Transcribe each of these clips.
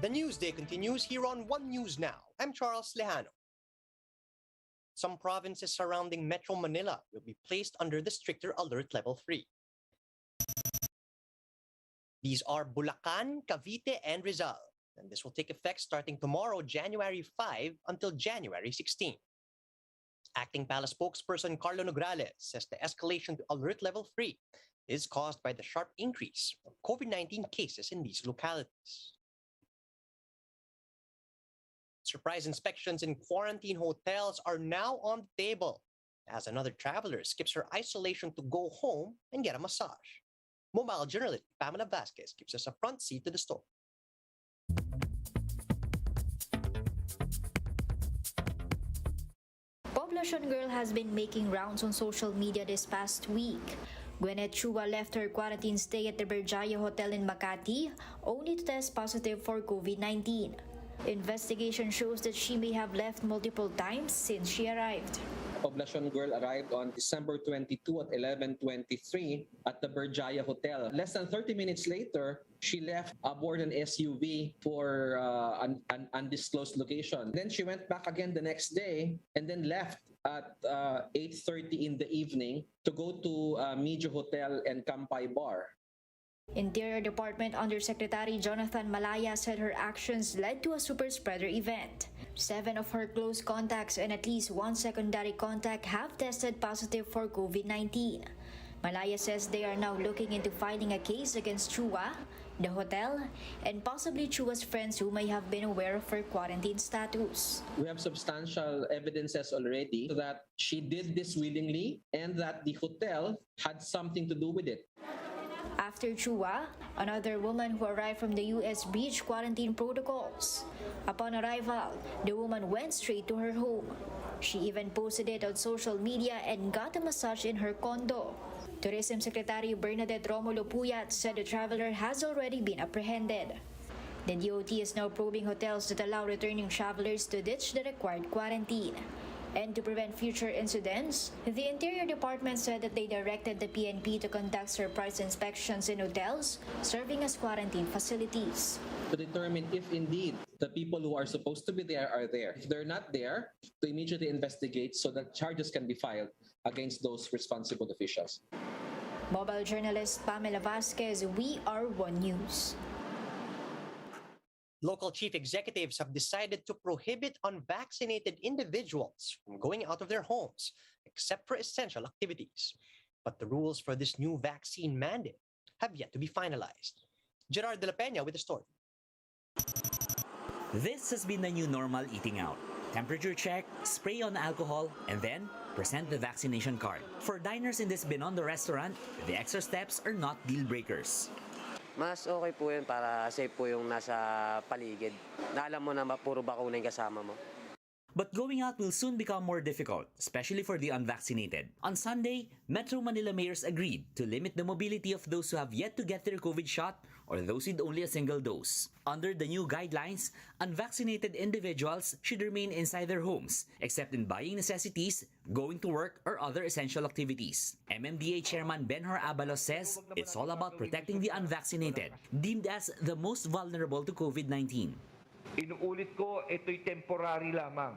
The news day continues here on One News Now. I'm Charles Lejano. Some provinces surrounding Metro Manila will be placed under the stricter alert level 3. These are Bulacan, Cavite, and Rizal, and this will take effect starting tomorrow, January 5 until January 16. Acting Palace spokesperson Carlo Nograles says the escalation to alert level 3 is caused by the sharp increase of COVID-19 cases in these localities. Surprise inspections in quarantine hotels are now on the table as another traveler skips her isolation to go home and get a massage. Mobile journalist Pamela Vasquez gives us a front seat to the story. Poblacion girl has been making rounds on social media this past week. Gwyneth Chua left her quarantine stay at the Berjaya Hotel in Makati only to test positive for COVID-19. Investigation shows that she may have left multiple times since she arrived. Poblacion girl arrived on December 22 at 11:23 at the Berjaya Hotel. Less than 30 minutes later, she left aboard an SUV for an undisclosed location. Then she went back again the next day and then left at 8:30 in the evening to go to Media Hotel and Kampay Bar. Interior Department Undersecretary Jonathan Malaya said her actions led to a super spreader event. 7 of her close contacts and at least 1 secondary contact have tested positive for COVID-19. Malaya says they are now looking into filing a case against Chua, the hotel, and possibly Chua's friends who may have been aware of her quarantine status. We have substantial evidences already that she did this willingly and that the hotel had something to do with it. After Chua, another woman who arrived from the US breached quarantine protocols. Upon arrival, the woman went straight to her home. She even posted it on social media and got a massage in her condo. Tourism Secretary Bernadette Romulo Puyat said the traveler has already been apprehended. The DOT is now probing hotels that allow returning travelers to ditch the required quarantine. And to prevent future incidents, the Interior Department said that they directed the PNP to conduct surprise inspections in hotels serving as quarantine facilities. To determine if indeed the people who are supposed to be there are there. If they're not there, to immediately investigate so that charges can be filed against those responsible officials. Mobile journalist Pamela Vasquez, We Are One News. Local chief executives have decided to prohibit unvaccinated individuals from going out of their homes, except for essential activities. But the rules for this new vaccine mandate have yet to be finalized. Gerard de la Peña with the story. This has been the new normal eating out. Temperature check, spray on alcohol, and then present the vaccination card. For diners in this Binondo restaurant, the extra steps are not deal breakers. Mas okay po yun para safe po yung nasa paligid. Na alam mo na puro bakuna yung kasama mo. But going out will soon become more difficult, especially for the unvaccinated. On Sunday, Metro Manila mayors agreed to limit the mobility of those who have yet to get their COVID shot or those with only a single dose. Under the new guidelines, unvaccinated individuals should remain inside their homes, except in buying necessities, going to work, or other essential activities. MMDA Chairman Benhur Abalos says it's all about protecting the unvaccinated, deemed as the most vulnerable to COVID-19. Inuulit ko, ito'y temporary lamang.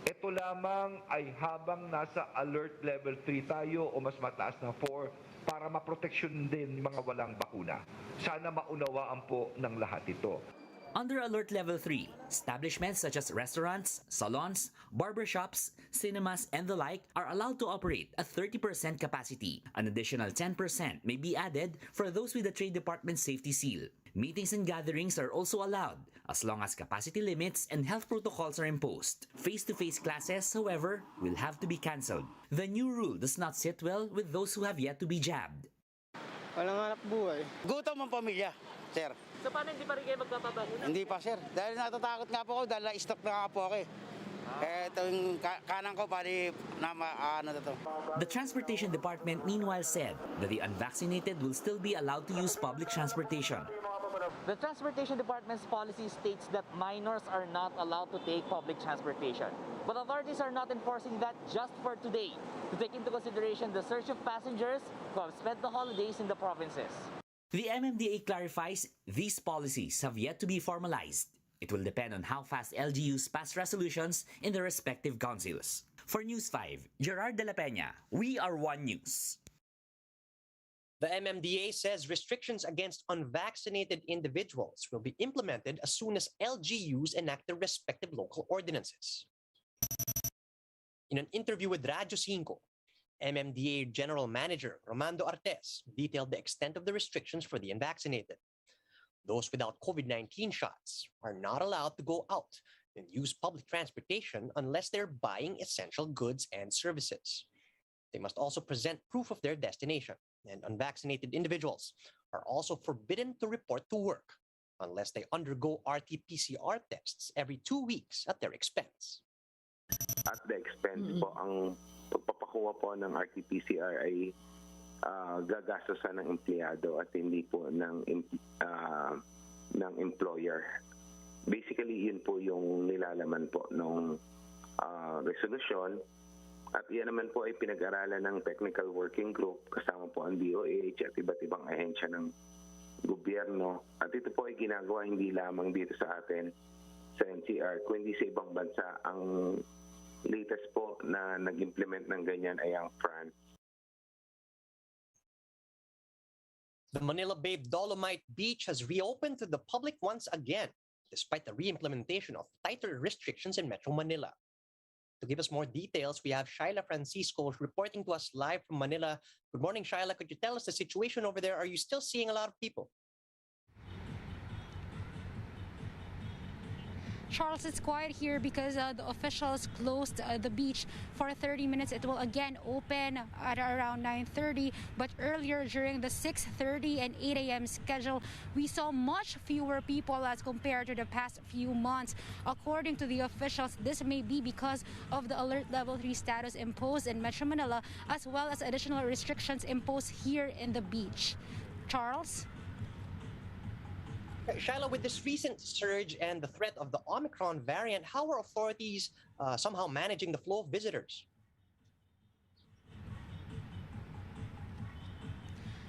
Ito lamang ay habang nasa alert level 3 tayo o mas mataas na 4 para maproteksyon din yung mga walang bakuna. Sana maunawaan po ng lahat ito. Under Alert Level 3, establishments such as restaurants, salons, barbershops, cinemas, and the like are allowed to operate at 30% capacity. An additional 10% may be added for those with the Trade Department safety seal. Meetings and gatherings are also allowed as long as capacity limits and health protocols are imposed. Face-to-face classes, however, will have to be cancelled. The new rule does not sit well with those who have yet to be jabbed. Walang hanap buhay. Gutom ang pamilya, sir. So paano hindi pa rin kayo magpapabakuna? Hindi pa, sir. Dahil natatakot nga po ako dahil na-stop na nga po ako eh. Ito yung kanan ko, pari na ano na to. The Transportation Department meanwhile said that the unvaccinated will still be allowed to use public transportation. The Transportation Department's policy states that minors are not allowed to take public transportation. But authorities are not enforcing that just for today, to take into consideration the surge of passengers who have spent the holidays in the provinces. The MMDA clarifies these policies have yet to be formalized. It will depend on how fast LGUs pass resolutions in their respective councils. For News 5, Gerard de la Peña, We Are One News. The MMDA says restrictions against unvaccinated individuals will be implemented as soon as LGUs enact their respective local ordinances. In an interview with Radyo 5, MMDA General Manager Romando Artes detailed the extent of the restrictions for the unvaccinated. Those without COVID-19 shots are not allowed to go out and use public transportation unless they're buying essential goods and services. They must also present proof of their destination, and unvaccinated individuals are also forbidden to report to work unless they undergo RT-PCR tests every 2 weeks at their expense. At the expense po, ang pagpapakuha po ng RT-PCR ay gagastosan ng empleyado at hindi po ng employer. Basically, yun po yung nilalaman po ng resolution. At iyan naman po ay pinag-aralan ng Technical Working Group kasama po ang DOH at iba't ibang ahensya ng gobyerno. At ito po ay ginagawa hindi lamang dito sa atin sa NCR, kundi sa ibang bansa. Ang latest po na nag-implement ng ganyan ay ang France. The Manila-based Dolomite Beach has reopened to the public once again, despite the re-implementation of tighter restrictions in Metro Manila. To give us more details, we have Shaila Francisco reporting to us live from Manila. Good morning, Shaila. Could you tell us the situation over there? Are you still seeing a lot of people? Charles, it's quiet here because the officials closed the beach for 30 minutes. It will again open at around 9:30, but earlier during the 6:30 and 8 a.m. schedule, we saw much fewer people as compared to the past few months. According to the officials, this may be because of the alert level 3 status imposed in Metro Manila, as well as additional restrictions imposed here in the beach. Charles? Shaila, with this recent surge and the threat of the Omicron variant, how are authorities somehow managing the flow of visitors?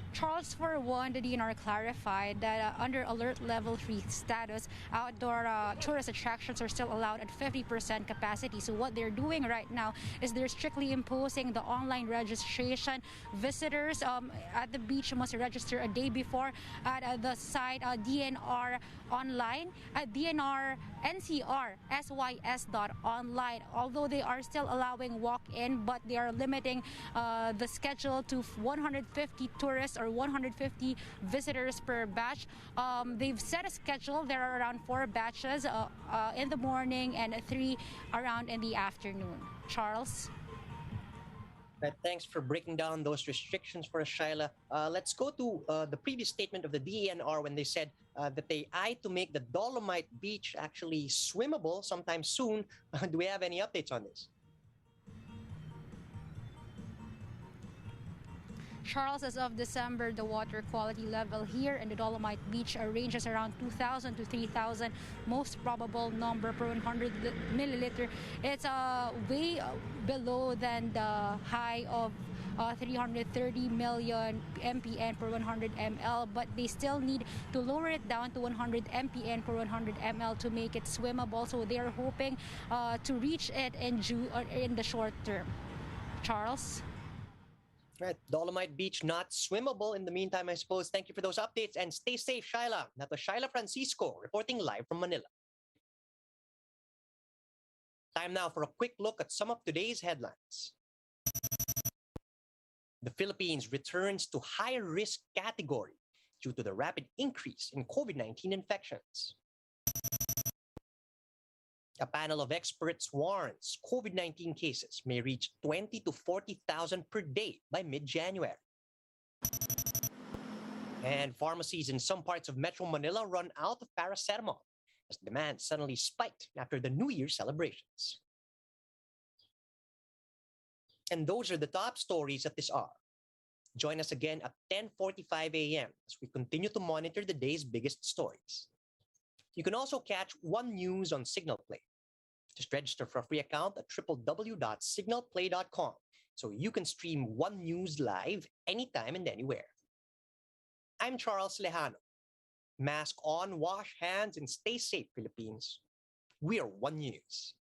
Charles, for one, the DNR clarified that under alert level 3 status, outdoor tourist attractions are still allowed at 50% capacity. So what they're doing right now is they're strictly imposing the online registration. Visitors at the beach must register a day before at the site DNR online at DNR NCR SYS.online. Although they are still allowing walk-in, but they are limiting the schedule to 150 tourists or 150 visitors per batch. They've set a schedule. There are around 4 batches in the morning and 3 around in the afternoon. Charles? Right, thanks for breaking down those restrictions for us, Shaila. Let's go to the previous statement of the DENR when they said that they eye to make the Dolomite Beach actually swimmable sometime soon. Do we have any updates on this? Charles, as of December, the water quality level here in the Dolomite Beach ranges around 2,000 to 3,000. Most probable number per 100 milliliter. It's way below than the high of 330 million mpn per 100 ml, but they still need to lower it down to 100 mpn per 100 ml to make it swimmable. So they are hoping to reach it in the short term. Charles? Right, Dolomite Beach not swimmable in the meantime, I suppose. Thank you for those updates and stay safe, Shaila. That was Shaila Francisco reporting live from Manila. Time now for a quick look at some of today's headlines. The Philippines returns to higher risk category due to the rapid increase in COVID-19 infections. A panel of experts warns COVID-19 cases may reach 20 to 40,000 per day by mid-January. And pharmacies in some parts of Metro Manila run out of paracetamol as demand suddenly spiked after the New Year celebrations. And those are the top stories at this hour. Join us again at 10:45 a.m. as we continue to monitor the day's biggest stories. You can also catch One News on Signal Play. Just register for a free account at www.signalplay.com so you can stream One News live anytime and anywhere. I'm Charles Lejano. Mask on, wash hands, and stay safe, Philippines. We are One News.